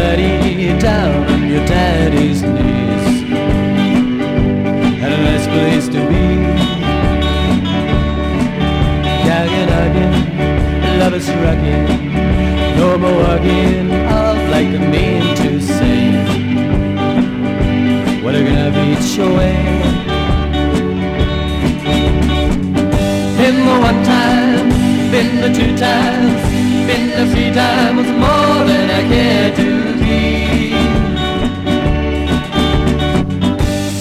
laddie down on your daddy's knees. And a nice place to be. Gagging, hugging, love is rocking. No more walking off like the mean to say. What are gonna beat your way? Been the one time, been the two times, been the three times, more than I care to be.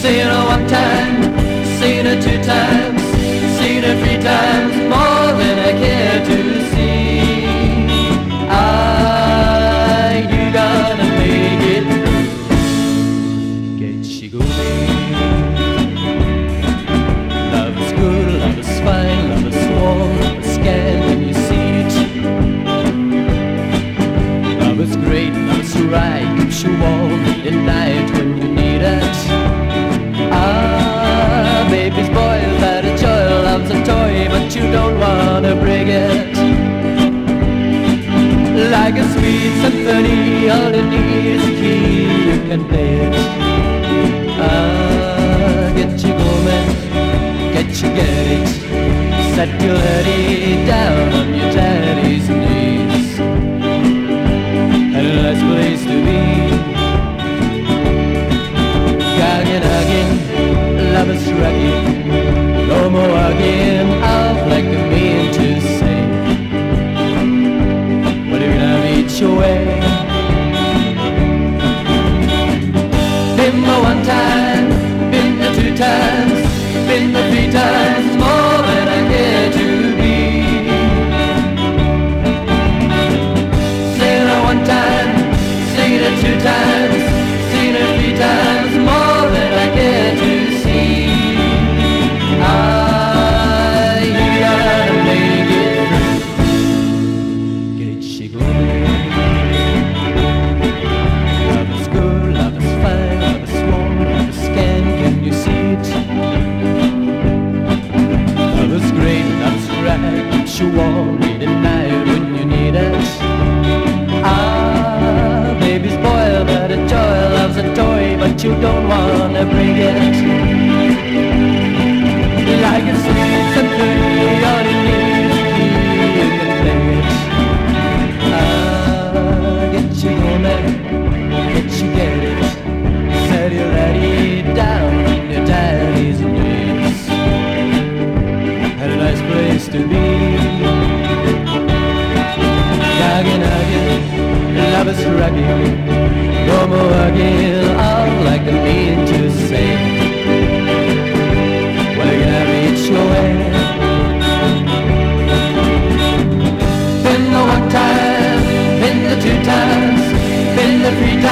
Seen her one time, seen her two times, seen her three times, more than I care to see. You gonna make it through. Get she go. Love is good, love is fine, love is warm, love is scan when you see it. Love is great, love is right, keeps you warm at night when you need it. Baby spoiled by the joy, love's a toy, but you don't wanna break it. Like a sweet symphony, all it needs is a key, you can play it. Get you going, get you get it. Set your laddie down on your daddy's knees. And a nice place to be. Gagging, hugging, love is rocking. No more hugging off like a mean to say. What are you gonna reach your way? Been the one time, been the two times, been the three times, more than I care to be. Seen her one time, seen her two times, seen her three times, more than I care to see. You gotta make it through. Get she going. Love is good, love is fine, love is warm, love is scan, can you see it? Love is great, love is right, keeps you warm late at night when you need it. Baby spoiled by the joy, love's a toy, but you don't wanna bring it. Like a sweet symphony, all you need is a key, you can play it. Get you going, get you get it. Set your laddie down on your daddy's knees. Had a nice place to be. Gagging, hugging, love is rocking. No more hugging off like a mean to say. Well, you gotta reach your way. Been the one time, been the two times, been the three times.